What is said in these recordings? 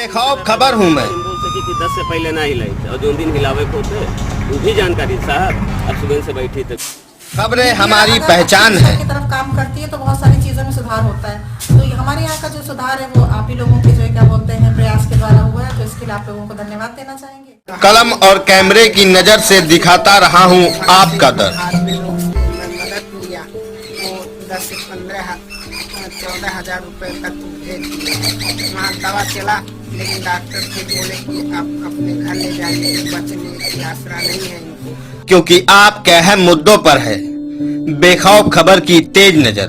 बेखौफ खबर हूँ मैं। बोल सके कि 10 से पहले ना हिलाई और जो दिन हिलावे को थे वो भी जानकारी साहब अब सुबह से बैठी थे। खबरें हमारी पहचान है। की तरफ काम करती है तो बहुत सारी चीजों में सुधार होता है। तो हमारे यहाँ का जो सुधार है वो आप ही लोगों के जो क्या बोलते हैं प्रयास के द्वारा हुआ है, तो इसके लिए आप लोगों को धन्यवाद देना चाहेंगे। कलम और कैमरे की नजर से दिखाता रहा हूँ आपका दर्द। मदद लिया वो 10 से 14 हजार रुपए तक भेज दिया। वहाँ दवा चला लेकिन डॉक्टर फिर बोले कि आप अपने घर ले जाइए, बचने की आसरा नहीं है इनको। क्योंकि आपके अहम मुद्दों पर है बेखौफ खबर की तेज नजर।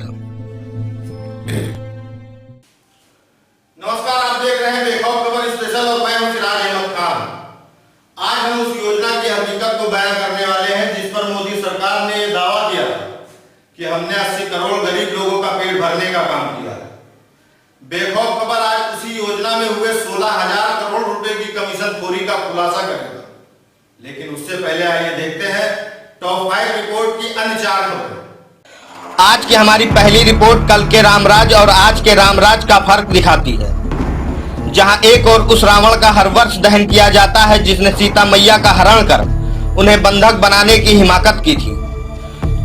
नमस्कार, आप देख रहे हैं बेखौफ खबर स्पेशल और मैं हूं सिराज अहमद खान। आज हम उस योजना की हकीकत को बयान करने वाले हैं जिस पर मोदी सरकार ने दावा किया कि हमने 80 करोड़ गरीब लोगों का पेट भरने का काम किया है। बेखौफ खबर आज उसी योजना में हुए 16,000 करोड़ रुपए की कमीशन खोरी का खुलासा करेगा। लेकिन उससे पहले आइए देखते हैं टॉप 5 रिपोर्ट की अन्य 4 खबरें। आज की हमारी पहली रिपोर्ट कल के रामराज और आज के रामराज का फर्क दिखाती है। जहां एक और उस रावण का हर वर्ष दहन किया जाता है जिसने सीता मैया का हरण कर उन्हें बंधक बनाने की हिमाकत की थी,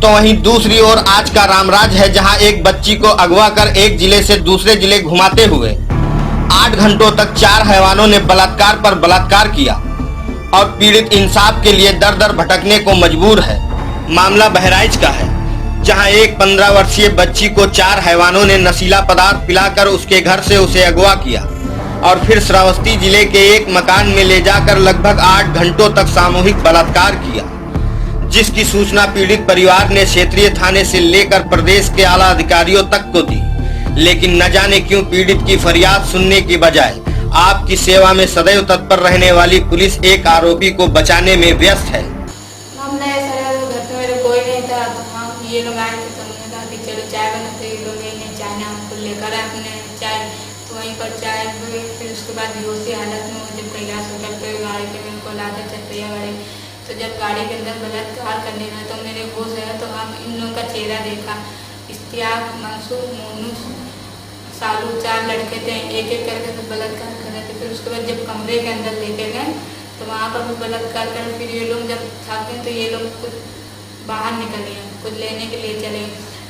तो वहीं दूसरी ओर आज का रामराज है जहां एक बच्ची को अगवा कर एक जिले से दूसरे जिले घुमाते हुए 8 घंटों तक 4 हैवानों ने बलात्कार पर बलात्कार किया और पीड़ित इंसाफ के लिए दर दर भटकने को मजबूर है। मामला बहराइच का है जहां एक 15 वर्षीय बच्ची को 4 हैवानों ने नशीला पदार्थ पिलाकर उसके घर से उसे अगवा किया और फिर श्रावस्ती जिले के एक मकान में ले जाकर लगभग 8 घंटों तक सामूहिक बलात्कार किया, जिसकी सूचना पीड़ित परिवार ने क्षेत्रीय थाने से लेकर प्रदेश के आला अधिकारियों तक को दी। लेकिन न जाने क्यों पीड़ित की फरियाद सुनने की बजाय आपकी सेवा में सदैव तत्पर रहने वाली पुलिस एक आरोपी को बचाने में व्यस्त है। हमने सर घर पे मेरे कोई नहीं था, तो हम ये लोग आए थे तो हमने कहा कि चलो चाय बनाते, ये लोग नहीं चाय ना हमको लेकर आए अपने चाय, तो वहीं पर चाय हुई। फिर उसके बाद बेहोशी हालत में जब कैलाश होटल पे गाड़ी पे मेरे को लाते चलते गाड़ी, तो जब गाड़ी के अंदर बलात्कार करने लगा तो मेरे होश है तो हम इन लोगों का चेहरा देखा। इश्तियाक, मंसूर, मोनू, सालू 4 लड़के थे, एक एक करके तो बलात्कार कर रहे थे। फिर उसके बाद जब कमरे के अंदर लेके गए तो वहाँ पर भी बलात्कार कर, फिर ये लोग जब थाके तो ये लोग कुछ बाहर निकल गए, कुछ लेने के लिए चले।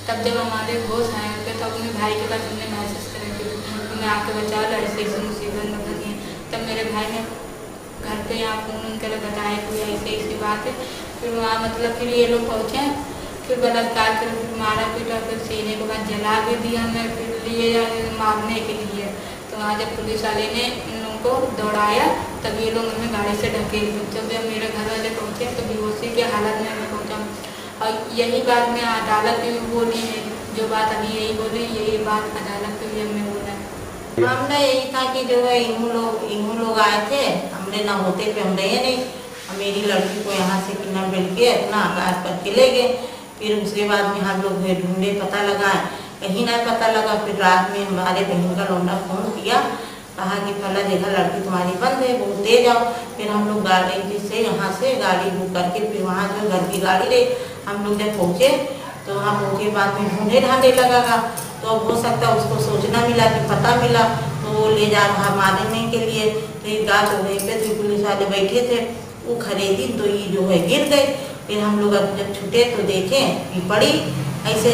तब जब हमारे होश आए थे तो अपने भाई के पास हमने मैसेज करे कि तुम्हें आके बचा लो, ऐसे ऐसे मुसीबत में फंसी। तब मेरे भाई ने घर पे यहाँ फ़ोन कर बताया कि ऐसे ऐसी बात है। फिर वहाँ मतलब फिर ये लोग पहुँचे, फिर बलात्कार कर, फिर मारा पीटा, फिर सीने के बाद जला भी दिया हमें, फिर लिए मारने के लिए। तो वहाँ जब पुलिस वाले ने इन लोगों को दौड़ाया तब ये लोग हमें गाड़ी से ढकेल दिए। जब मेरे घर वाले पहुँचे तो बेहोशी की हालत में हमें पहुँचा। और यही बात मैं अदालत में भी बोली है, जो बात अभी यही बोली यही बात अदालत में भी हमें बोला है। मामला यही था कि जो है इन्हों लोग आए थे, हमने ना होते पे हम रहे नहीं। मेरी लड़की को यहाँ से कितना मिल के अपना आकाश पर चले गए। फिर उसके बाद में हम लोग ढूंढे, पता लगा कहीं ना पता लगा। फिर रात में हमारे बहन का लौंडा फोन किया, कहा कि फला जगह लड़की तुम्हारी बंद है, बहुत तेज आओ। फिर हम लोग गाड़ी से यहाँ से गाड़ी बुक करके फिर वहाँ जो घर की गाड़ी रही, हम लोग जब पहुँचे तो वहाँ पहुँचे बाद में ढूंढे ढांढे लगा। तो अब हो सकता है उसको सूचना मिला कि पता मिला तो वो ले जा रहा मारने के लिए। फिर गाछ हो गई पे तो पुलिस वाले बैठे थे, वो खरीदी तो ये जो है गिर गए। फिर हम लोग जब छूटे तो देखें कि पड़ी ऐसे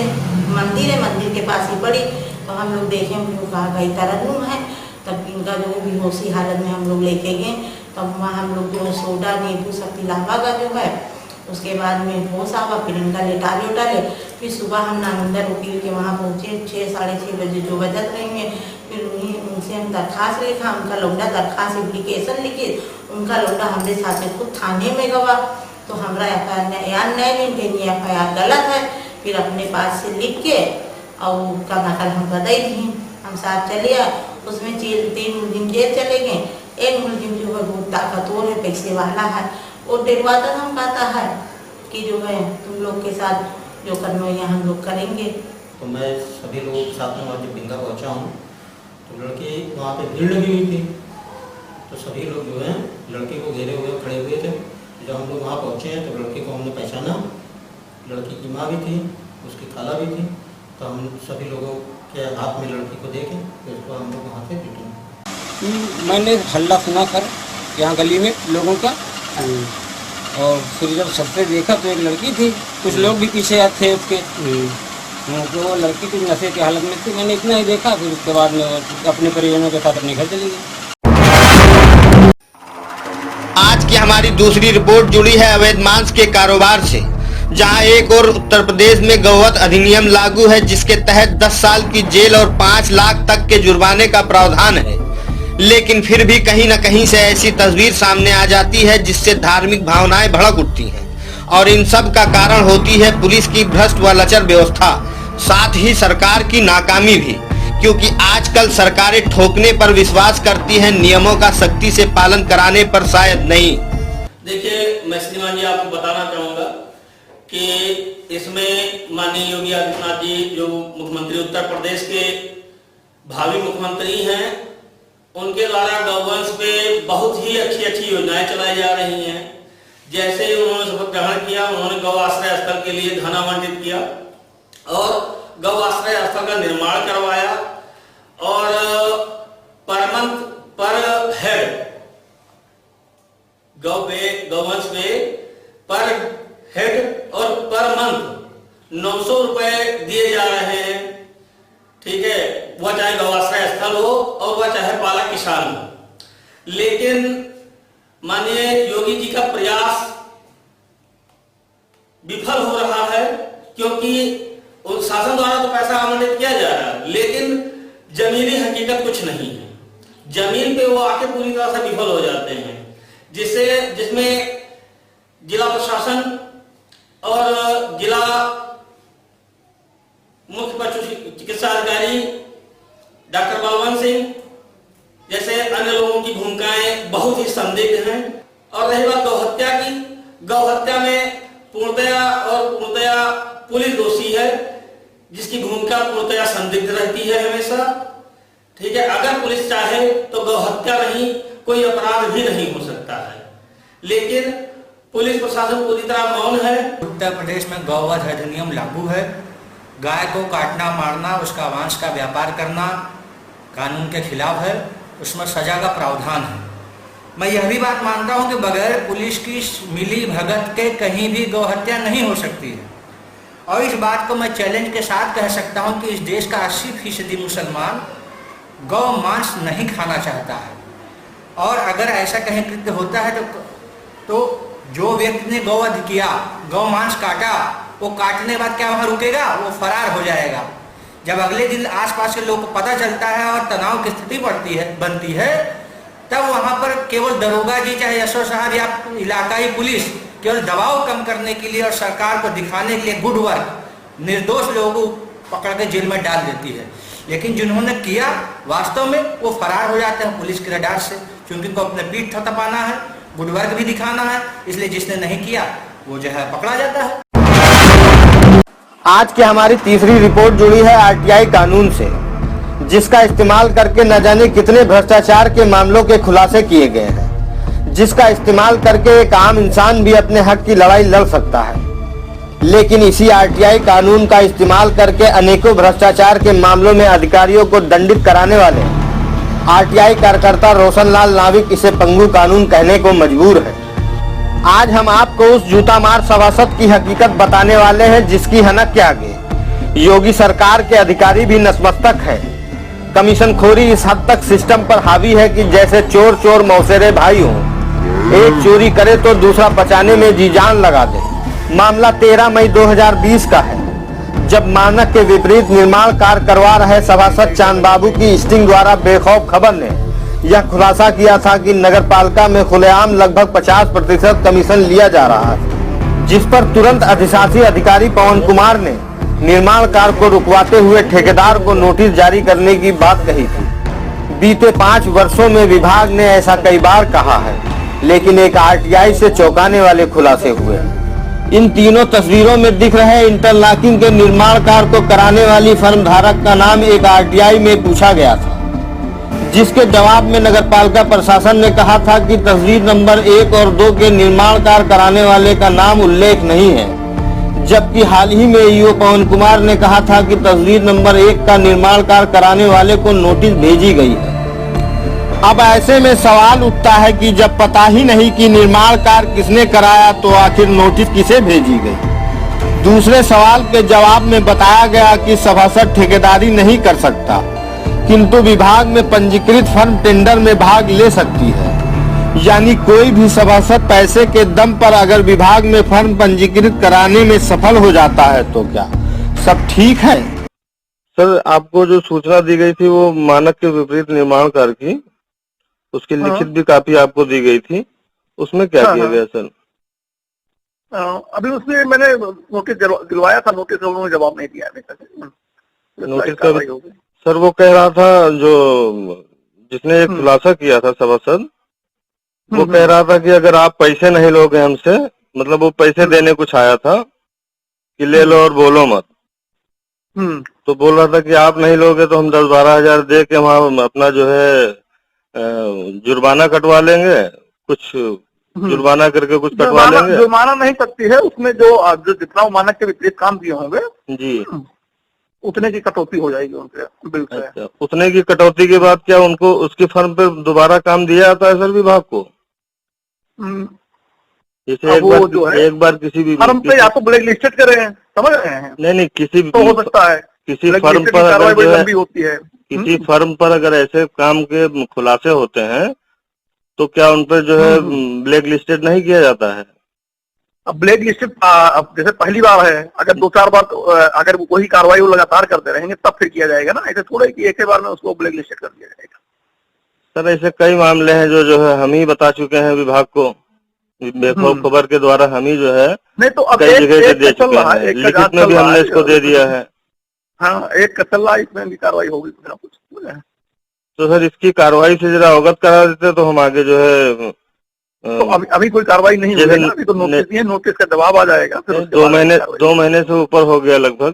मंदिर है, मंदिर के पास ही पड़ी। तो हम लोग देखें, हम लोग कहा भाई तरन्नुम है। तब इनका जो बेहोशी हालत में हम लोग लेके गए, तब वहाँ हम लोग जो सोडा नींबू सब पिलावा का जो है, उसके बाद में होश आवा। फिर इनका लेटा ले। फिर सुबह हम नागंदर वकील के वहाँ पहुँचे 6 साढ़े 6 बजे जो बजत रहेंगे। फिर उनसे हम दरख्वास्त लिखा, उनका लौंडा दरख्वास्त एप्लीकेशन लिखी, उनका लौंडा हमारे साथ खुद थाने में गवा। तो हमारा FIR नहीं FIR गलत है। फिर अपने पास से लिख के और उसका नकल हम बदल दी, हम साथ चले आए। उसमें 3 मुलजिम जेल चले गए। एक मुलजिम जो है बहुत ताकतवर है, पैसे वाला है, वो डरवाता धमकाता है कि जो है तुम लोग के साथ जो करना है हम लोग करेंगे। तो मैं सभी लोगों के साथ में वहाँ जब बिंगा पहुँचा हूँ तो लड़के वहाँ पे भीड़ लगी हुई थी। तो सभी लोग जो है लड़के को घेरे हुए खड़े हुए थे। जब हम लोग वहाँ पहुँचे हैं तो लड़के को हमने पहचाना, लड़की की माँ भी थी, उसकी खाला भी थी। तो हम सभी लोगों के हाथ में लड़की को देखे, फिर उसको हम लोग वहाँ से पिटे। मैंने हल्ला सुना कर यहाँ गली में लोगों का, और फिर जब सबसे देखा तो एक लड़की थी, कुछ लोग भी पीछे थे उसके, तो वो लड़की कुछ नशे की हालत में थी। मैंने इतना ही देखा, फिर उसके बाद में अपने परिजनों के साथ अपने घर चली गई। आज की हमारी दूसरी रिपोर्ट जुड़ी है अवैध मांस के कारोबार से, जहां एक और उत्तर प्रदेश में गौवध अधिनियम लागू है, जिसके तहत 10 साल की जेल और 5 लाख तक के जुर्माने का प्रावधान है। लेकिन फिर भी कहीं न कहीं से ऐसी तस्वीर सामने आ जाती है जिससे धार्मिक भावनाएं भड़क उठती हैं, और इन सब का कारण होती है पुलिस की भ्रष्ट व लचर व्यवस्था, साथ ही सरकार की नाकामी भी, क्योंकि आजकल सरकारें ठोकने पर विश्वास करती हैं, नियमों का सख्ती से पालन कराने पर शायद नहीं। देखिए, मैं श्रीमान जी आपको बताना चाहूँगा कि इसमें माननीय योगी आदित्यनाथ जी जो मुख्यमंत्री उत्तर प्रदेश के भावी मुख्यमंत्री हैं, उनके द्वारा गौवंश पे बहुत ही अच्छी योजनाएं चलाई जा रही हैं। जैसे ही उन्होंने शपथ ग्रहण किया, उन्होंने गौ आश्रय स्थल के लिए धन आवंटित किया और गौ आश्रय स्थल का निर्माण करवाया, और पर मंथ पर हेड गौवंश पे पर हेड और पर मंथ 900 रुपए दिए जा रहे हैं। ठीक है, वह चाहे गौआश्रय स्थल हो और वह चाहे पालक किसान हो। लेकिन माननीय योगी जी का प्रयास विफल हो रहा है, क्योंकि शासन द्वारा तो पैसा आवंटित किया जा रहा है, लेकिन जमीनी हकीकत कुछ नहीं है। जमीन पे वो आके पूरी तरह से विफल हो जाते हैं, जिसमें जिला प्रशासन और जिला मुख्य पशु चिकित्सा अधिकारी डॉक्टर बलवंत सिंह जैसे अन्य लोगों की भूमिकाएं बहुत ही संदिग्ध हैं। और रही बात गौहत्या की, गौहत्या में पूर्णतया पुलिस दोषी है, जिसकी भूमिका पूर्णतया संदिग्ध रहती है हमेशा। ठीक है, अगर पुलिस चाहे तो गौहत्या नहीं, कोई अपराध भी नहीं हो सकता है, लेकिन पुलिस प्रशासन पूरी तरह मौन है। उत्तर प्रदेश में गौवध अधिनियम लागू है। गाय को काटना, मारना, उसका मांस का व्यापार करना कानून के खिलाफ है, उसमें सजा का प्रावधान है। मैं यह भी बात मानता हूं कि बगैर पुलिस की मिली भगत के कहीं भी गौहत्या नहीं हो सकती है, और इस बात को मैं चैलेंज के साथ कह सकता हूं कि इस देश का 80% मुसलमान गौ मांस नहीं खाना चाहता है। और अगर ऐसा कहीं कृत्य होता है तो जो व्यक्ति ने गौवध किया, गौ मांस काटा, वो काटने के बाद क्या वहाँ रुकेगा? वो फरार हो जाएगा। जब अगले दिन आसपास के लोग को पता चलता है और तनाव की स्थिति बनती है, तब वहाँ पर केवल दरोगा जी चाहे एसओ साहब या इलाकाई पुलिस केवल दबाव कम करने के लिए और सरकार को दिखाने के लिए गुड वर्क, निर्दोष लोगों को पकड़ के जेल में डाल देती है। लेकिन जिन्होंने किया वास्तव में वो फरार हो जाते हैं पुलिस के रडार से, क्योंकि उनको अपने पीठ थपथपाना है, गुड वर्क भी दिखाना है, इसलिए जिसने नहीं किया वो जो है पकड़ा जाता है। आज की हमारी तीसरी रिपोर्ट जुड़ी है आरटीआई कानून से, जिसका इस्तेमाल करके न जाने कितने भ्रष्टाचार के मामलों के खुलासे किए गए हैं, जिसका इस्तेमाल करके एक आम इंसान भी अपने हक की लड़ाई लड़ सकता है। लेकिन इसी आरटीआई कानून का इस्तेमाल करके अनेकों भ्रष्टाचार के मामलों में अधिकारियों को दंडित कराने वाले आरटीआई कार्यकर्ता रोशनलाल नाविक इसे पंगु कानून कहने को मजबूर है। आज हम आपको उस जूता मार सभासद की हकीकत बताने वाले हैं, जिसकी हनक के आगे योगी सरकार के अधिकारी भी नतमस्तक है। कमीशन खोरी इस हद तक सिस्टम पर हावी है कि जैसे चोर चोर मौसेरे भाई हों, एक चोरी करे तो दूसरा बचाने में जी जान लगा दे। मामला 13 मई 2020 का है, जब मानक के विपरीत निर्माण कार्य करवा रहे सभासद चांद बाबू की स्टिंग द्वारा बेखौफ खबर ने यह खुलासा किया था कि नगरपालिका में खुलेआम लगभग 50% कमीशन लिया जा रहा है, जिस पर तुरंत अधिशासी अधिकारी पवन कुमार ने निर्माण कार्य को रुकवाते हुए ठेकेदार को नोटिस जारी करने की बात कही थी। बीते 5 वर्षों में विभाग ने ऐसा कई बार कहा है, लेकिन एक आरटीआई से चौंकाने वाले खुलासे हुए। इन तीनों तस्वीरों में दिख रहे इंटरलॉकिंग के निर्माण कार्य को कराने वाली फर्म धारक का नाम एक आरटीआई में पूछा गया था, जिसके जवाब में नगरपालिका प्रशासन ने कहा था कि तस्वीर नंबर 1 और 2 के निर्माण कार्य कराने वाले का नाम उल्लेख नहीं है, जबकि हाल ही में ईओ पवन कुमार ने कहा था कि तस्वीर नंबर 1 का निर्माण कार्य कराने वाले को नोटिस भेजी गई है। अब ऐसे में सवाल उठता है कि जब पता ही नहीं कि निर्माण कार्य किसने कराया तो आखिर नोटिस किसे भेजी गई। दूसरे सवाल के जवाब में बताया गया कि सभासद ठेकेदारी नहीं कर सकता, किंतु विभाग में पंजीकृत फर्म टेंडर में भाग ले सकती है। यानी कोई भी सभासद पैसे के दम पर अगर विभाग में फर्म पंजीकृत कराने में सफल हो जाता है तो क्या सब ठीक है? सर, आपको जो सूचना दी गई थी वो मानक के विपरीत निर्माण कार्य की, उसकी लिखित भी कापी आपको दी गई थी, उसमें क्या किया गया सर? अभी उसमें मैंने नोटिस दिलवाया था, नोटिस उन्होंने जवाब नहीं दिया अभी तक। नोटिस का सर वो कह रहा था, जो जिसने एक खुलासा किया था सभासद, वो कह रहा था कि अगर आप पैसे नहीं लोगे हमसे, मतलब वो पैसे देने कुछ आया था कि ले लो और बोलो मत, तो बोल रहा था कि आप नहीं लोगे तो हम 10-12 हजार दे के वहाँ अपना जो है जुर्माना कटवा लेंगे, कुछ जुर्माना करके कुछ कटवा लेंगे। जुर्माना नहीं सकती है, उसमें जो जितना वो मानक के विपरीत काम किए होंगे जी, उतने की कटौती हो जाएगी उनके बिल से। अच्छा, उतने की कटौती के बाद क्या उनको उसकी फर्म पे दोबारा काम दिया जाता है सर विभाग को? जैसे एक बार किसी भी फर्म पे या तो ब्लैक लिस्टेड कर रहे हैं, समझ रहे हैं? नहीं, किसी तो हो सकता है किसी फर्म पर अगर लंबी होती है, किसी फर्म पर अगर ऐसे काम के खुलासे होते हैं तो क्या उन पर जो है ब्लैक लिस्टेड नहीं किया जाता है? अब ब्लैक लिस्टेड जैसे पहली बार है, अगर 2-4 बार अगर वही कार्रवाई वो लगातार करते रहेंगे तब फिर किया जाएगा ना, ऐसे थोड़ा कि एक ही बार में उसको ब्लैक लिस्टेड कर दिया जाएगा। सर, ऐसे कई मामले हैं जो है हम ही बता चुके हैं विभाग को, बेखौफ खबर के द्वारा हम ही जो है नहीं तो अब कई जगह से दे चुके हैं, लिखित में भी हमने इसको दे दिया है। हाँ, एक चल रहा है, इसमें भी कार्रवाई होगी कुछ ना कुछ। तो सर इसकी कार्रवाई से जरा अवगत करा देते तो हम आगे जो है तो अभी कोई कार्रवाई नहीं होगी ना, अभी तो नोटिस नहीं है, नोटिस का जवाब आ जाएगा। फिर 2 महीने से ऊपर हो गया लगभग,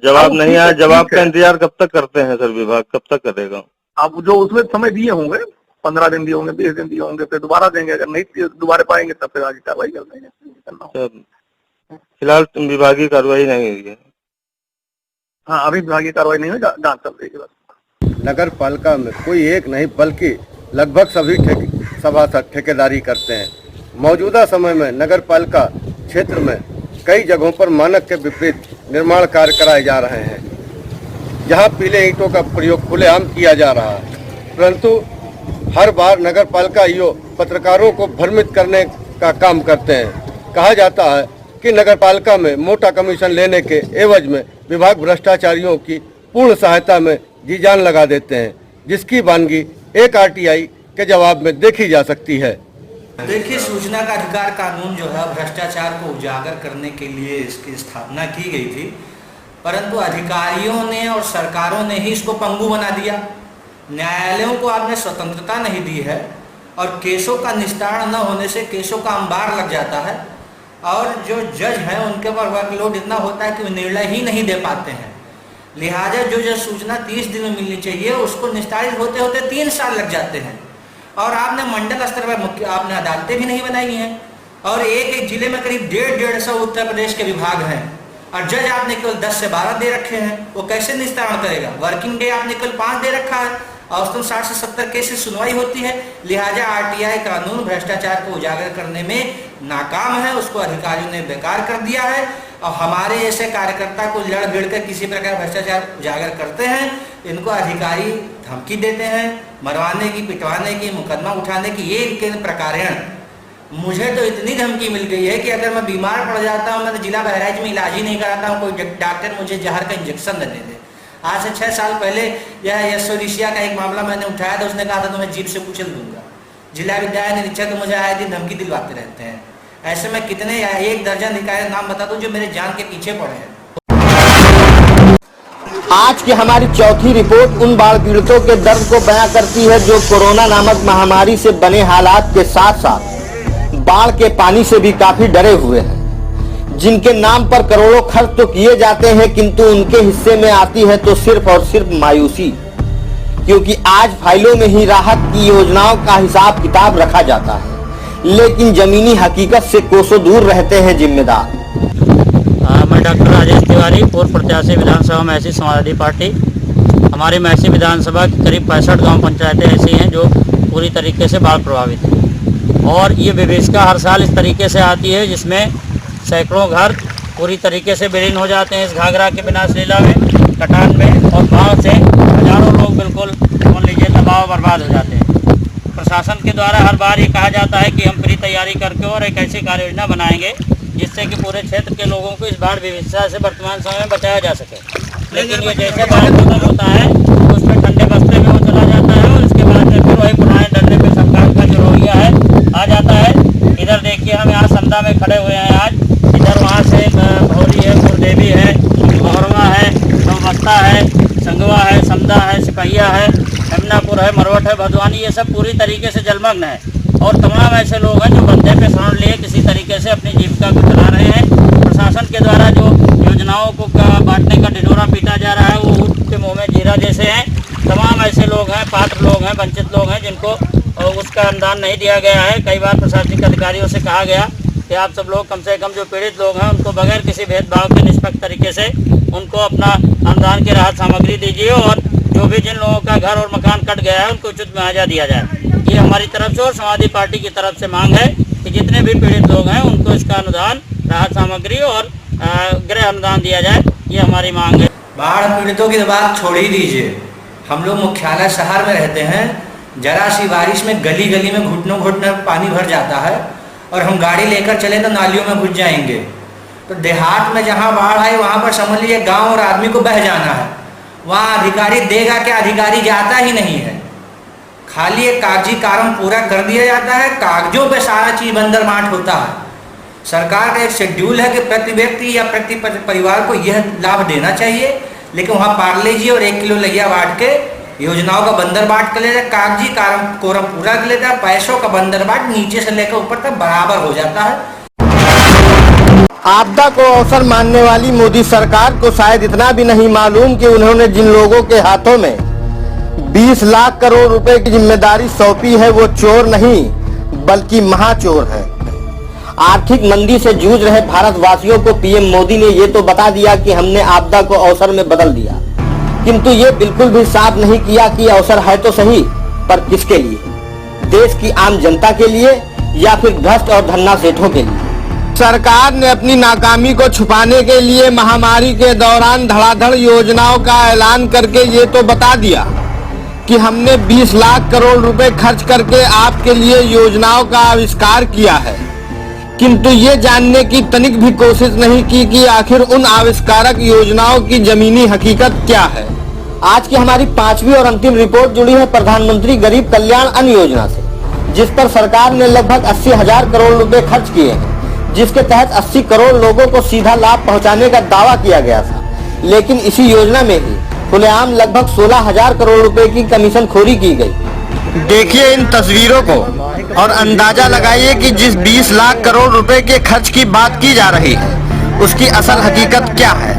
जवाब नहीं आया। जवाब का इंतजार कब तक करते हैं सर विभाग, कब तक करेगा? आप जो उसमें समय दिए होंगे, 15 दिन दिए होंगे, 20 दिन दिए होंगे, फिर दोबारा देंगे, अगर नहीं दोबारा पाएंगे तब फिर आगे कार्रवाई कर देंगे। फिलहाल विभागीय कार्रवाई नहीं हुई है। हाँ, अभी विभागीय कार्रवाई नहीं हुई, जांच चल रही है। नगर पालिका में कोई एक नहीं बल्कि लगभग सभी सभासद ठेकेदारी करते हैं। मौजूदा समय में नगर पालिका क्षेत्र में कई जगहों पर मानक के विपरीत निर्माण कार्य कराए जा रहे हैं, जहां पीले ईंटों का प्रयोग खुलेआम किया जा रहा है, परंतु हर बार नगर पालिका पत्रकारों को भ्रमित करने का काम करते हैं। कहा जाता है कि नगर पालिका में मोटा कमीशन लेने के एवज में विभाग भ्रष्टाचारियों की पूर्ण सहायता में जी जान लगा देते हैं, जिसकी वानगी एक आरटीआई के जवाब में देखी जा सकती है। देखिए, सूचना का अधिकार कानून जो है भ्रष्टाचार को उजागर करने के लिए इसकी स्थापना की गई थी, परंतु अधिकारियों ने और सरकारों ने ही इसको पंगु बना दिया। न्यायालयों को आपने स्वतंत्रता नहीं दी है और केसों का निस्तारण न होने से केसों का अंबार लग जाता है और जो जज हैं उनके पर वर्कलोड इतना होता है कि वो निर्णय ही नहीं दे पाते हैं। लिहाजा जो सूचना 30 दिन में मिलनी चाहिए उसको निस्तारित होते होते 3 साल लग जाते हैं और आपने मंडल स्तर पर आपने अदालतें भी नहीं बनाई हैं और एक जिले में करीब 150 उत्तर प्रदेश के विभाग हैं और जज आपने केवल 10 से 12 दे रखे हैं। वो कैसे निस्तारण करेगा? वर्किंग डे आपने केवल 5 दे रखा है और उसमें 60 से 70 केसेस सुनवाई होती है। लिहाजा आरटीआई कानून भ्रष्टाचार को उजागर करने में नाकाम है, उसको अधिकारियों ने बेकार कर दिया है और हमारे ऐसे कार्यकर्ता को लड़ भिड़ कर किसी प्रकार भ्रष्टाचार उजागर करते हैं, इनको अधिकारी धमकी देते हैं, मरवाने की, पिटवाने की, मुकदमा उठाने की। ये इनके प्रकारण मुझे तो इतनी धमकी मिल गई है कि अगर मैं बीमार पड़ जाता हूँ, मैं तो जिला बहराइच में इलाज ही नहीं कराता हूँ, कोई डॉक्टर मुझे जहर का इंजेक्शन न दे दे। आज से 6 साल पहले यह यशोरिशिया का एक मामला मैंने उठाया था, उसने कहा था तो मैं जीप से कुचल दूंगा। जिला विद्यालय निरीक्षक मुझे आए दिन धमकी दिलवाते रहते हैं। ऐसे में कितने 1 दर्जन निकाय नाम बता दूं जो मेरे जान के पीछे पड़े हैं। आज की हमारी चौथी रिपोर्ट उन बाढ़ पीड़ितों के दर्द को बयां करती है जो कोरोना नामक महामारी से बने हालात के साथ साथ बाढ़ के पानी से भी काफी डरे हुए हैं, जिनके नाम पर करोड़ों खर्च तो किए जाते हैं किंतु उनके हिस्से में आती है तो सिर्फ और सिर्फ मायूसी, क्योंकि आज फाइलों में ही राहत की योजनाओं का हिसाब किताब रखा जाता है, लेकिन जमीनी हकीकत से कोसों दूर रहते हैं जिम्मेदार। मैं डॉक्टर राजेश तिवारी, पूर्व प्रत्याशी विधानसभा में ऐसी समाजवादी पार्टी। हमारी मैसी विधानसभा की करीब 65 गांव पंचायतें ऐसी हैं जो पूरी तरीके से बाढ़ प्रभावित हैं और ये विभीषिका हर साल इस तरीके से आती है जिसमें सैकड़ों घर पूरी तरीके से विलीन हो जाते हैं इस घाघरा के विनाशलीला में, कटान में, और गाँव से हजारों लोग बिल्कुल मान लीजिए तबाह बर्बाद हो जाते हैं। प्रशासन के द्वारा हर बार ये कहा जाता है कि हम पूरी तैयारी करके और एक ऐसी कार्य योजना बनाएंगे जिससे कि पूरे क्षेत्र के लोगों को इस बाढ़ विभीषिका से वर्तमान समय में बचाया जा सके, लेकिन ये जैसे बाढ़ खत्म होता है तो उसमें ठंडे बस्ते में वो चला जाता है और उसके बाद फिर वही पुराने डंडे पे सरकार का जो रवैया है आ जाता है। इधर देखिए हम यहाँ संदा में खड़े हुए हैं आज, इधर वहाँ से भौरी है, गुरदेवी है, मोहरवा है, नौबस्ता है, संगवा है, समदा है, सिपहिया है, यमुनापुर है, मरवट है, भदवानी, ये सब पूरी तरीके से जलमग्न है और तमाम ऐसे लोग हैं जो बंदे पे शरण लिए किसी तरीके से अपनी जीविका को चला रहे हैं। प्रशासन के द्वारा जो योजनाओं को बांटने का ढिढोरा पीटा जा रहा है वो ऊँट के मुँह में जीरा जैसे हैं। तमाम ऐसे लोग हैं, पात्र लोग हैं, वंचित लोग हैं जिनको उसका अनुदान नहीं दिया गया है। कई बार प्रशासनिक अधिकारियों से कहा गया कि आप सब लोग कम से कम जो पीड़ित लोग हैं उनको बगैर किसी भेदभाव के निष्पक्ष तरीके से उनको अपना अनुदान की राहत सामग्री दीजिए और जो भी जिन लोगों का घर और मकान कट गया है उनको उचित मुआवजा दिया जाए। ये हमारी तरफ से और समाजवादी पार्टी की तरफ से मांग है कि जितने भी पीड़ित लोग हैं उनको इसका अनुदान, राहत सामग्री और गृह अनुदान दिया जाए, ये हमारी मांग है। बाढ़ पीड़ितों की बात छोड़ ही दीजिए, हम लोग मुख्यालय शहर में रहते हैं, जरा सी बारिश में गली गली में घुटनों घुटने पानी भर जाता है और हम गाड़ी लेकर चले तो नालियों में घुस जाएंगे। तो देहात में जहाँ बाढ़ आए वहाँ पर समझ लीजिए गाँव और आदमी को बह जाना है, वहाँ अधिकारी देगा क्या, अधिकारी जाता ही नहीं है, खाली एक कागजी काम पूरा कर दिया जाता है, कागजों पे सारा चीज बंदर बांट होता है। सरकार का एक शेड्यूल है कि प्रति व्यक्ति या प्रति परिवार को यह लाभ देना चाहिए, लेकिन वहाँ पार्ले जी और 1 किलो लैया बांट के योजनाओं का बंदर बांट कर लेता है, कागजी काम कोरम पूरा कर लेता है, पैसों का बंदर बांट नीचे से लेकर ऊपर तक बराबर हो जाता है। आपदा को अवसर मानने वाली मोदी सरकार को शायद इतना भी नहीं मालूम कि उन्होंने जिन लोगों के हाथों में 20 लाख करोड़ रुपए की जिम्मेदारी सौंपी है वो चोर नहीं बल्कि महाचोर है। आर्थिक मंदी से जूझ रहे भारतवासियों को पीएम मोदी ने ये तो बता दिया कि हमने आपदा को अवसर में बदल दिया, किंतु ये बिल्कुल भी साफ नहीं किया कि अवसर है तो सही पर किसके लिए, देश की आम जनता के लिए या फिर भ्रष्ट और धन्ना सेठों के लिए। सरकार ने अपनी नाकामी को छुपाने के लिए महामारी के दौरान धड़ाधड़ योजनाओं का ऐलान करके ये तो बता दिया कि हमने 20 लाख करोड़ रुपए खर्च करके आपके लिए योजनाओं का आविष्कार किया है, किंतु ये जानने की तनिक भी कोशिश नहीं की कि आखिर उन आविष्कारक योजनाओं की जमीनी हकीकत क्या है। आज की हमारी 5वीं और अंतिम रिपोर्ट जुड़ी है प्रधानमंत्री गरीब कल्याण अन्न योजना से, जिस पर सरकार ने लगभग 80,000 करोड़ रुपए खर्च किए हैं, जिसके तहत 80 करोड़ लोगों को सीधा लाभ पहुंचाने का दावा किया गया था। लेकिन इसी योजना में ही खुलेआम लगभग 16,000 करोड़ रुपए की कमीशनखोरी की गई। देखिए इन तस्वीरों को और अंदाजा लगाइए कि जिस 20 लाख करोड़ रुपए के खर्च की बात की जा रही है उसकी असल हकीकत क्या है।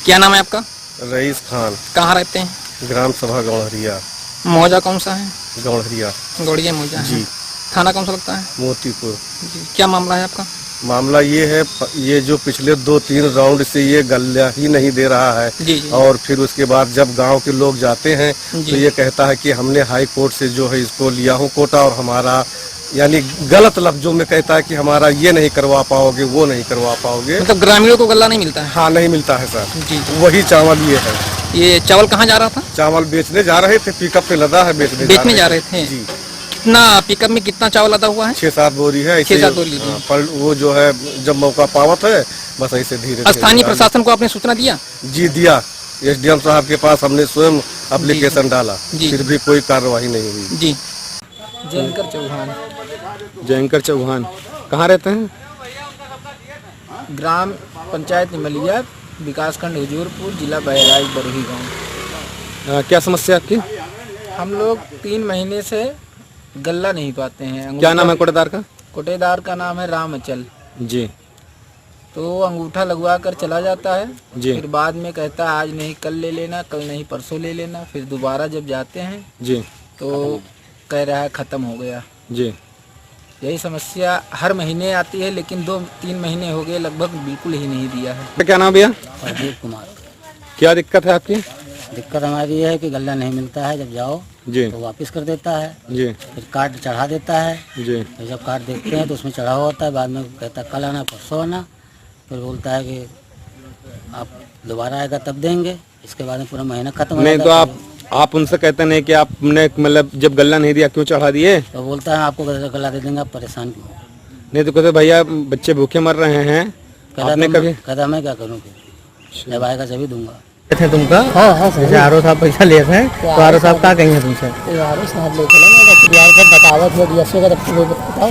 क्या नाम है आपका? रईस खान। कहाँ रहते हैं? ग्राम सभा गौड़हरिया। मौजा कौन सा है? गौड़हरिया। गौड़िया मौजा जी। थाना कौन सा लगता है? मोतीपुर। क्या मामला है आपका? मामला ये है, ये जो पिछले 2-3 राउंड से ये गल्ला ही नहीं दे रहा है जी। और फिर उसके बाद जब गांव के लोग जाते हैं तो ये कहता है कि हमने हाई कोर्ट से जो है इसको लिया हूँ कोटा और हमारा यानी गलत लफ्जों में कहता है कि हमारा ये नहीं करवा पाओगे, वो नहीं करवा पाओगे। मतलब ग्रामीणों को गल्ला नहीं मिलता है? हाँ नहीं मिलता है सर जी। वही चावल ये है। ये चावल कहाँ जा रहा था? चावल बेचने जा रहे थे, पिकअप पे लदा है बेचने जा रहे थे जी। कितना पिकअप में कितना चावल लदा हुआ है? 6-7 बोरी है। 6-7 बोरी। पर वो जो है जब मौका पावत है बस ऐसे धीरे। स्थानीय प्रशासन को आपने सूचना दिया? जी दिया, SDM साहब के पास हमने स्वयं एप्लीकेशन डाला, फिर भी कोई कार्रवाई नहीं हुई। जी। जयंकर चौहान कहाँ रहते हैं? ग्राम पंचायत निमलिया, विकासखंड हजूरपुर, जिला बहराइच, बरही गाँव। क्या समस्या आपकी? हम लोग 3 महीने से गल्ला नहीं पाते हैं। क्या नाम है कोटेदार का? कोटेदार का नाम है राम अचल जी। तो अंगूठा लगवा कर चला जाता है जी। फिर बाद में कहता है आज नहीं कल ले लेना, कल नहीं परसों ले लेना। फिर दोबारा जब जाते हैं जी तो कह रहा है ख़त्म हो गया जी। यही समस्या हर महीने आती है, लेकिन 2-3 महीने हो गए लगभग बिल्कुल ही नहीं दिया है। क्या नाम भैया? प्रदीप कुमार। क्या दिक्कत है आपकी? दिक्कत हमारी ये है कि गल्ला नहीं मिलता है, जब जाओ जी तो वापस कर देता है, जी फिर कार्ड चढ़ा देता है। जी फिर जब कार्ड देखते हैं तो उसमें चढ़ा हुआ होता है, बाद में कहता है कल आना परसों आना, फिर बोलता है कि आप दोबारा आएगा तब देंगे। इसके बाद में पूरा महीना खत्म हो नहीं जाता तो है। आप उनसे कहते नहीं कि आपने मतलब जब गल्ला नहीं दिया क्यों चढ़ा दिए? तो बोलता है आपको गल्ला दे देंगे, आप परेशान क्यों हो? नहीं तो कहते भैया बच्चे भूखे मर रहे हैं, आपने कभी? कहता मैं क्या करूँ, जब आएगा जब दूंगा। थे तुमका? हाँ हाँ जैसे आरो साहब पैसा लेते हैं तो आरो साहब क्या कहेंगे तुमसे? आरो साहब लेते ना बिहार का बतावत हो दिया का बताओ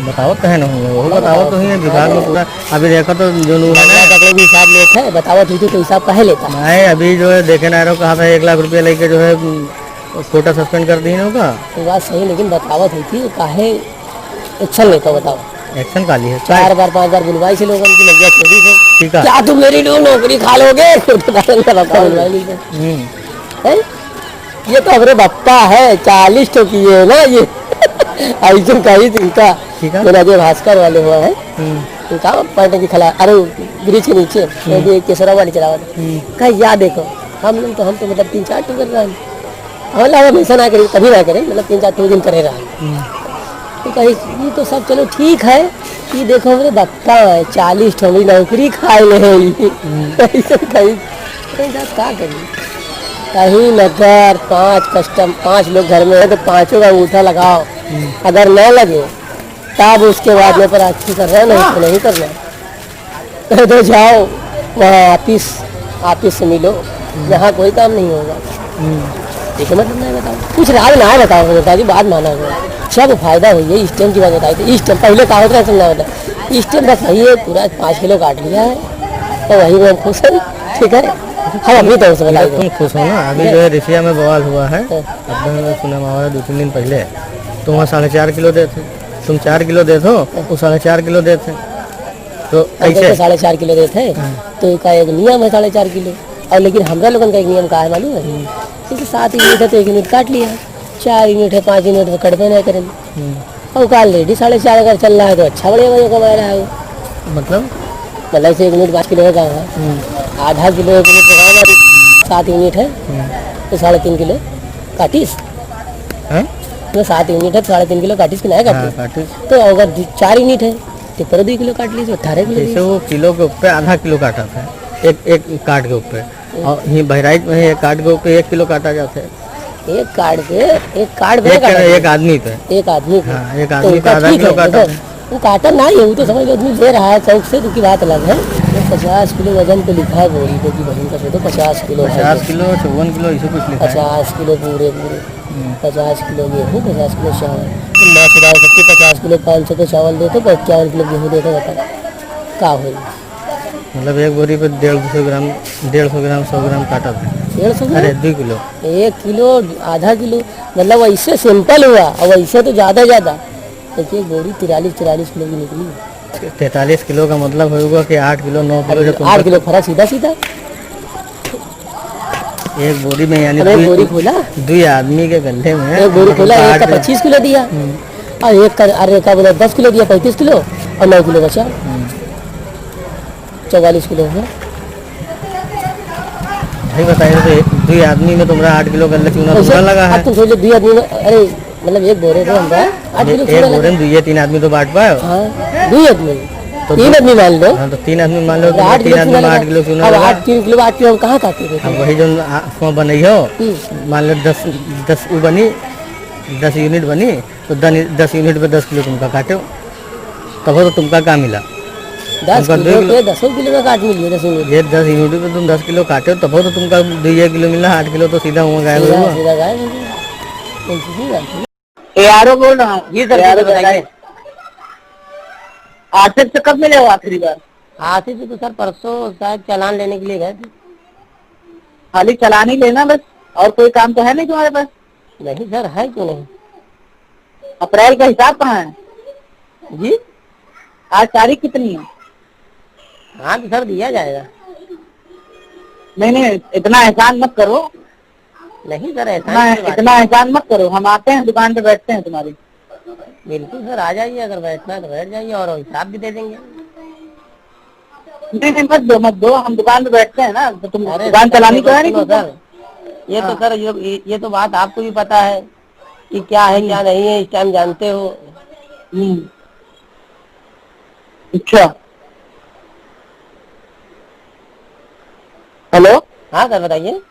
बतावत कहे ना होंगे, वो बतावत तो ही विभाग में पूरा। अभी देखो तो जो भी हिसाब लेते हैं, बतावत हुई तो हिसाब काहे लेता है? नहीं अभी जो है देखे ना कहा था 1 लाख रुपया लेके जो है कोटा सस्पेंड कर दी होगा। तो बात सही, लेकिन बतावत हुई थी काहे एक्शन लेता बताओ? एक्शन काली है 4 बार 5 बार बुलवाई से लोगों की लग गया चोरी से। ठीक है, क्या तुम मेरी नौकरी खा लोगे? ये तो हमारे बप्पा है, 40 तो किए ना ये ऐसे कही इनका अजय भास्कर वाले हुआ है इनका पलटे की खला, अरे ब्रिज के नीचे केसरा वाली चला कहा या देखो हम तो मतलब 3-4 टू कर रहे हैं, हम हमेशा ना करें कभी ना करें, मतलब 3-4 दिन करे रहा। तो कही ये तो सब चलो ठीक है, ये देखो मेरे बप्पा है 40 तो मेरी नौकरी खाए ले ऐसे कही क्या करिए। कहीं नगर 5 लोग घर में है तो 5 का अंगूठा लगाओ, अगर न लगे तब उसके बाद में पर अच्छी कर रहे नहीं तो नहीं करना। तो जाओ वहाँ ऑफिस से मिलो, यहाँ कोई काम नहीं होगा। ठीक है, मतलब नहीं बताओ कुछ राज ना बताओ नेताजी, बात माना हुआ सब फायदा हुई है। इस टाइम की बात बताई थी, इस टाइम पहले कहा होता है समझा होता है, इस टाइम बस वही है पूरा 5 किलो काट लिया है तो वही में हम खुश हैं। ठीक है, हम अपनी तरफ से बताइए। तुम खुश हो ना? अभी जो है रिसिया में बवाल हुआ है, अपने सुना हुआ 2-3 दिन पहले, तो वहाँ 4.5 किलो देते, तुम 4 किलो दे दो, वो 4.5 किलो देते, तो ऐसे 4.5 किलो देते तो का एक नियम है 4.5 किलो। और लेकिन हमारा लोगों का एक नियम कहा है मालूम है, जैसे 7 यूनिट है तो 1 यूनिट काट लिया, 4 यूनिट है 5 यूनिट तो कटबे नहीं करेंगे। और काल रेडी 4.5 अगर चल रहा है तो अच्छा बढ़िया बढ़िया कमा रहा है। मतलब से 1 यूनिट 5 किलो का है, आधा किलो 1 यूनिट का हमारी 7 यूनिट है तो 3.5 किलो काटिस तो 7 यूनिट है 3.5 किलो काटिस की नहीं काटिस। तो अगर 4 यूनिट है तो पर 2 किलो काट ली तो 18 किलो। जैसे वो किलो के ऊपर आधा किलो काटा था, एक कार्ड के ऊपर, और ये बहराइच में एक कार्ड के ऊपर 1 किलो काटा जाता है। एक कार्ड पे एक आदमी पे एक आदमी पे एक आदमी पे आधा किलो काटा। वो काटा नहीं है, वो तो समझ लो आदमी दे रहा है चौक से, तो की बात अलग है। 50 किलो वजन पे लिखा है बोरी पे की बहन का तो 50 किलो 50 किलो 54 किलो ऐसे कुछ लिखा है। 50 किलो पूरे 50 किलो गेहूँ 50 किलो चावल ना चुरा सकती। 50 किलो 500 तो चावल दे तो 51 किलो गेहूँ दे तो बता क्या हो। मतलब एक बोरी पे 150 ग्राम 100 ग्राम काटा था। 150 अरे 2 किलो 1 किलो आधा किलो, मतलब वैसे सिंपल हुआ और वैसे तो ज़्यादा देखिए बोरी 43 किलो की निकली। 43 किलो का मतलब होगा कि 8 किलो 9 किलो 8 किलो फर्क सीधा एक बोरी में, यानी बोरी खोला 2 आदमी के गले में एक बोरी खोला, एक का 25 किलो दिया और एक का अरे का बोला 10 किलो दिया 35 किलो और 9 किलो बचा 44 किलो है। भाई बताइए तो 2 आदमी में तुम्हारा 8 किलो गले चूना लगा है। तुम सोचो 2 आदमी में, अरे मतलब एक बोरे को हमारा 8 किलो एक बोरे में 2-3 आदमी तो बांट पाए। 2 आदमी तो 3 आदमी मान लो। हाँ तो 3 आदमी मान लो, 3 आदमी में 8 किलो चूना लगा। 3 किलो 8 किलो हम कहाँ काटे थे? अब वही जो बनी हो, मान लो 10 बनी 10 यूनिट बनी तो 10 यूनिट पे 10 किलो तुमका काटे, तब तो तुमका क्या मिला? 10 किलो पे 10 किलो का काट मिली 10 यूनिट। ये 10 यूनिट पे तुम 10 किलो काटे तब तो तुमका 2 किलो मिला, 8 किलो तो सीधा हुआ गायब हुआ। ARO बोल रहा हूँ। जी सर बताइए। आसिफ से कब मिले हो आखिरी बार? आसिफ से तो सर परसों शायद चालान लेने के लिए गए थे। खाली चालान ही लेना बस, और कोई काम तो है नहीं तुम्हारे पास? नहीं सर, है क्यों नहीं। अप्रैल का हिसाब कहाँ है? जी आज तारीख कितनी है? हाँ तो सर दिया जाएगा। नहीं इतना एहसान मत करो। नहीं सर इतना एहसान मत करो, हम आते हैं दुकान पे बैठते हैं तुम्हारी। बिल्कुल सर आ जाइए, अगर बैठना है तो बैठ जाइए और हिसाब भी दे देंगे। नहीं मत दो हम दुकान पे बैठते हैं ना, तो तुम दुकान चलानी तो है नहीं सर। ये तो सर ये तो बात आपको भी पता है कि क्या है क्या नहीं है, इस टाइम जानते हो। अच्छा, हेलो, हाँ सर बताइए।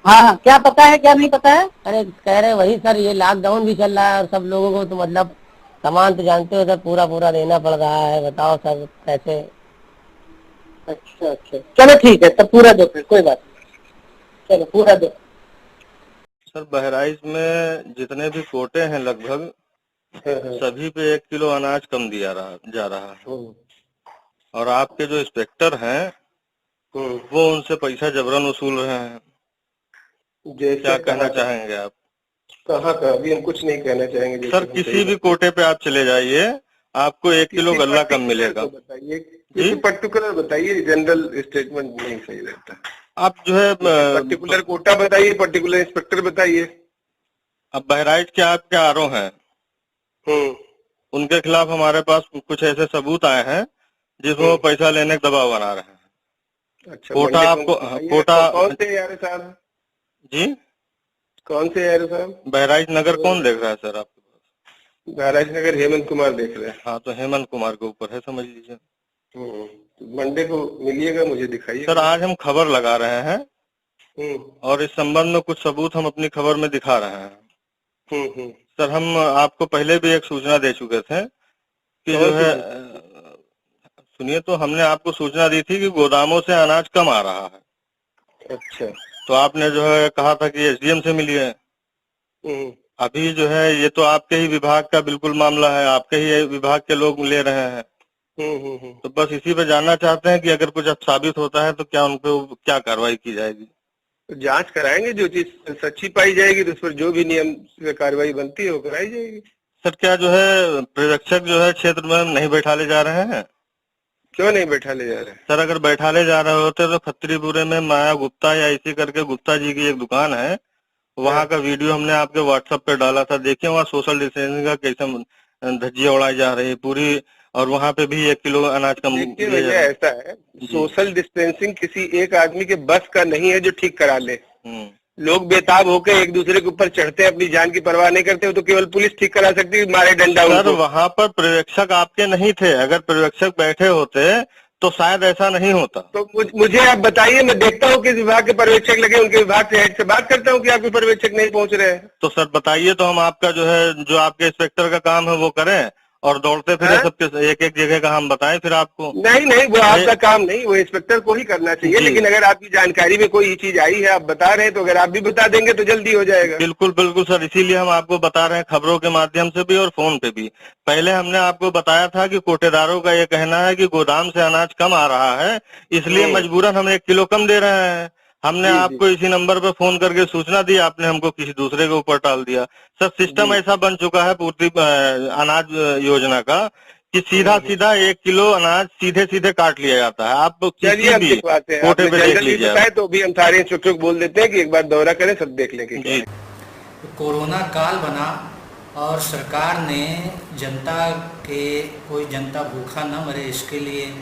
हाँ, क्या पता है क्या नहीं पता है? अरे कह रहे वही सर, ये लॉकडाउन भी चल रहा है और सब लोगों को तो मतलब सामान तो जानते हो सर पूरा देना पड़ रहा है। बताओ सर कैसे। अच्छा अच्छा, चलो ठीक है, तब पूरा दो फिर, कोई बात नहीं, चलो पूरा दो। सर बहराइच में जितने भी कोटे हैं लगभग सभी पे 1 किलो अनाज कम दिया जा रहा है। और आपके जो इंस्पेक्टर हैं वो उनसे पैसा जबरन वसूल रहे हैं। क्या कहना चाहेंगे आप? कहाँ का? अभी हम कुछ नहीं कहना चाहेंगे सर किसी भी कोटे पे आप चले जाइए, आपको 1 किलो गल्ला कम मिलेगा। बताइए, किसी पर्टिकुलर बताइए, जनरल स्टेटमेंट नहीं सही रहता। आप जो है पर्टिकुलर कोटा बताइए, पर्टिकुलर इंस्पेक्टर बताइए। अब बहराइच के आपके आरओ हैं, उनके खिलाफ हमारे पास कुछ ऐसे सबूत आए हैं जिसमें वो पैसा लेने का दबाव बना रहे हैं। अच्छा, कोटा आपको कोटा कौन से यार साहब जी, कौन से यार साहब? बहराइच नगर कौन देख रहा है सर आपके पास? बहराइच नगर हेमंत कुमार देख रहे हैं। हाँ तो हेमंत कुमार के ऊपर है, समझ लीजिए। मंडे को मिलिएगा, मुझे दिखाइए। सर आज हम खबर लगा रहे हैं और इस संबंध में कुछ सबूत हम अपनी खबर में दिखा रहे हैं। सर हम आपको पहले भी एक सूचना दे चुके थे कि जो है, सुनिए तो, हमने आपको सूचना दी थी कि गोदामों से अनाज कम आ रहा है। अच्छा, तो आपने जो है कहा था कि एसडीएम से मिलिए। अभी जो है ये तो आपके ही विभाग का बिल्कुल मामला है, आपके ही विभाग के लोग ले रहे हैं। तो बस इसी पे जानना चाहते हैं कि अगर कुछ अब साबित होता है तो क्या उन पे क्या कार्रवाई की जाएगी? तो जांच कराएंगे, जो चीज सच्ची पाई जाएगी तो उस पर जो भी नियम से कार्रवाई बनती है वो कराई जाएगी। सर क्या जो है पर्यवेक्षक जो है क्षेत्र में नहीं बैठा ले जा रहे हैं? क्यों नहीं बैठा ले जा रहे? सर अगर बैठा ले जा रहे होते तो खत्रीपुरे में माया गुप्ता या इसी करके गुप्ता जी की एक दुकान है, वहाँ का वीडियो हमने आपके व्हाट्सएप पे डाला था। देखिए वहाँ सोशल डिस्टेंसिंग का कैसे धज्जियां उड़ाई जा रही है पूरी, और वहाँ पे भी 1 किलो अनाज कम। देखिए भैया ऐसा है, सोशल डिस्टेंसिंग किसी एक आदमी के बस का नहीं है जो ठीक करा ले। लोग बेताब होकर एक दूसरे के ऊपर चढ़ते हैं, अपनी जान की परवाह नहीं करते हो, तो केवल पुलिस ठीक करा सकती है, मारे डंडा सर उनको। वहाँ पर पर्यवेक्षक आपके नहीं थे, अगर पर्यवेक्षक बैठे होते तो शायद ऐसा नहीं होता। तो मुझे आप बताइए, मैं देखता हूँ किस विभाग के पर्यवेक्षक लगे, उनके विभाग के हेड से बात करता हूँ कि आपके पर्यवेक्षक नहीं पहुँच रहे हैं। तो सर बताइए तो हम आपका जो है, जो आपके इंस्पेक्टर का काम है वो करें और दौड़ते फिर सबके एक जगह का हम बताएं फिर आपको। नहीं, वो आपका काम नहीं, वो इंस्पेक्टर को ही करना चाहिए। लेकिन अगर आपकी जानकारी में कोई चीज आई है, आप बता रहे हैं, तो अगर आप भी बता देंगे तो जल्दी हो जाएगा। बिल्कुल बिल्कुल सर, इसीलिए हम आपको बता रहे हैं खबरों के माध्यम से भी और फोन पे भी। पहले हमने आपको बताया था कि कोटेदारों का ये कहना है कि गोदाम से अनाज कम आ रहा है, इसलिए मजबूरन हम 1 किलो कम दे रहे हैं। हमने आपको इसी नंबर पे फोन करके सूचना दी, आपने हमको किसी दूसरे के ऊपर टाल दिया। सर सिस्टम ऐसा बन चुका है पूर्ति अनाज योजना का कि सीधा 1 किलो अनाज सीधे काट लिया जाता है। आप चलिए हम दिखवाते हैं, कोटे पे देख लीजिए। तो भी हम सारे इंस्पेक्टर को बोल देते हैं कि एक बार दौरा करें, सब देख लेंगे। कोरोना काल बना और सरकार ने जनता के, कोई जनता भूखा न मरे इसके लिए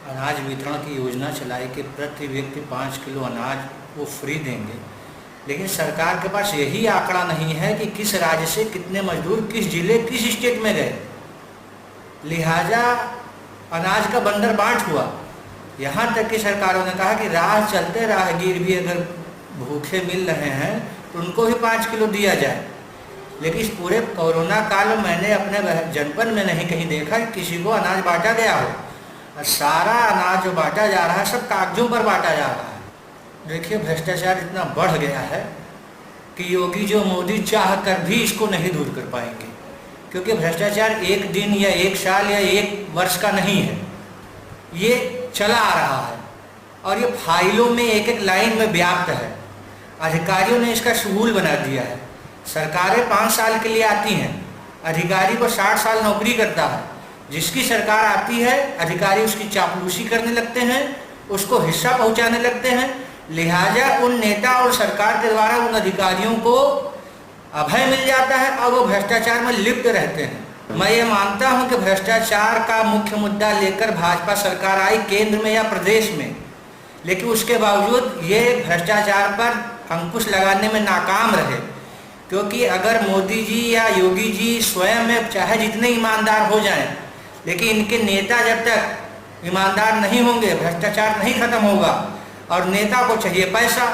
अनाज वितरण की योजना चलाई कि प्रति व्यक्ति 5 किलो अनाज वो फ्री देंगे। लेकिन सरकार के पास यही आंकड़ा नहीं है कि किस राज्य से कितने मजदूर किस जिले किस स्टेट में गए, लिहाजा अनाज का बंदर बांट हुआ। यहाँ तक कि सरकारों ने कहा कि राह चलते राहगीर भी अगर भूखे मिल रहे हैं तो उनको भी 5 किलो दिया जाए। लेकिन इस पूरे कोरोना काल में मैंने अपने जनपद में नहीं कहीं देखा कि किसी को अनाज बांटा गया हो। सारा अनाज जो बांटा जा रहा है सब कागजों पर बांटा जा रहा है। देखिए भ्रष्टाचार इतना बढ़ गया है कि योगी जो मोदी चाह कर भी इसको नहीं दूर कर पाएंगे, क्योंकि भ्रष्टाचार 1 दिन या 1 साल या 1 वर्ष का नहीं है, ये चला आ रहा है और ये फाइलों में एक लाइन में व्याप्त है। अधिकारियों ने इसका शूल बना दिया है। सरकारें 5 साल के लिए आती हैं, अधिकारी को 60 साल नौकरी करता है। जिसकी सरकार आती है अधिकारी उसकी चापलूसी करने लगते हैं, उसको हिस्सा पहुंचाने लगते हैं। लिहाजा उन नेता और सरकार के द्वारा उन अधिकारियों को अभय मिल जाता है और वो भ्रष्टाचार में लिप्त रहते हैं। मैं ये मानता हूं कि भ्रष्टाचार का मुख्य मुद्दा लेकर भाजपा सरकार आई केंद्र में या प्रदेश में, लेकिन उसके बावजूद ये भ्रष्टाचार पर अंकुश लगाने में नाकाम रहे। क्योंकि अगर मोदी जी या योगी जी स्वयं में चाहे जितने ईमानदार हो जाएं, लेकिन इनके नेता जब तक ईमानदार नहीं होंगे, भ्रष्टाचार नहीं खत्म होगा। और नेता को चाहिए पैसा,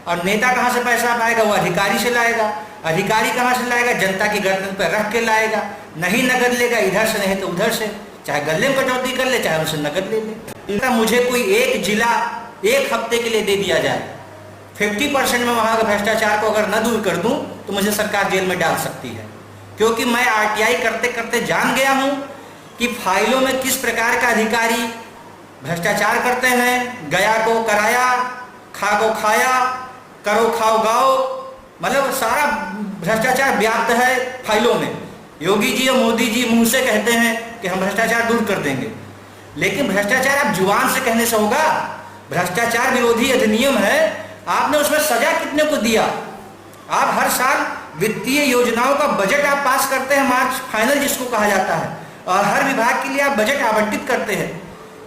और नेता कहाँ से पैसा पाएगा? वो अधिकारी से लाएगा। अधिकारी कहाँ से लाएगा? जनता की गर्दन पर रख के लाएगा। नहीं नगद लेगा इधर से, नहीं तो उधर से, चाहे गले में कटौती कर ले, चाहे उनसे नगद ले ले। मुझे कोई एक जिला एक हफ्ते के लिए दे दिया जाए, 50% में वहाँ का भ्रष्टाचार को अगर न दूर कर दूं तो मुझे सरकार जेल में डाल सकती है। क्योंकि मैं RTI करते करते जान गया हूँ कि फाइलों में किस प्रकार का अधिकारी भ्रष्टाचार करते हैं। गया को कराया, खा को खाया, करो खाओ गाओ, मतलब सारा भ्रष्टाचार व्याप्त है फाइलों में। योगी जी और मोदी जी मुंह से कहते हैं कि हम भ्रष्टाचार दूर कर देंगे, लेकिन भ्रष्टाचार आप जुबान से कहने से होगा? भ्रष्टाचार विरोधी अधिनियम है, आपने उसमें सजा कितने को दिया? आप हर साल वित्तीय योजनाओं का बजट आप पास करते हैं, मार्च फाइनल जिसको कहा जाता है, और हर विभाग के लिए आप बजट आवंटित करते हैं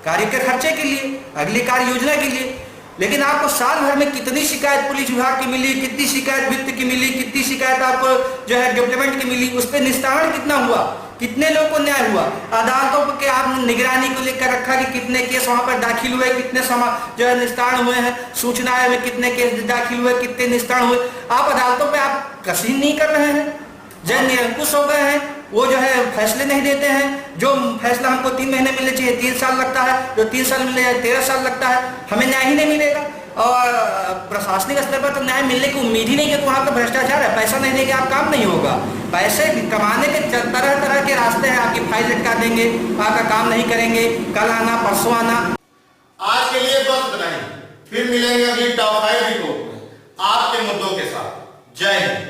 कार्य के खर्चे के लिए, अगली कार्य योजना के लिए। लेकिन आपको साल भर में कितनी शिकायत पुलिस विभाग की मिली, कितनी शिकायत वित्त की मिली, कितनी शिकायत आपको जो है डेवलपमेंट की मिली, उस पर निस्तारण कितना हुआ, कितने लोगों को न्याय हुआ? अदालतों के आपने निगरानी को लेकर रखा कि कितने केस वहां पर दाखिल हुए, कितने जो है निस्तारण हुए हैं, सूचनाएं में कितने केस दाखिल हुए, कितने निस्तारण हुए। आप अदालतों पर आप कसीन नहीं कर रहे हैं, जय निरंकुश हो गए हैं। वो जो है फैसले नहीं देते हैं। जो फैसला हमको 3 महीने मिलने चाहिए 3 साल लगता है, जो 3 साल मिलने चाहिए 13 साल लगता है। हमें न्याय ही नहीं मिलेगा, और प्रशासनिक स्तर पर तो न्याय मिलने की उम्मीद ही नहीं है। तो वहाँ पर भ्रष्टाचार है, पैसा नहीं देंगे आप काम नहीं होगा। पैसे कमाने के तरह तरह के रास्ते हैं, आपकी फाइल लटका देंगे, आपका काम नहीं करेंगे, कल आना परसों आना। आज के लिए बस इतना ही, फिर मिलेंगे अगली टॉप 5 रिपोर्ट में आपके मुद्दों के साथ। जय हिंद।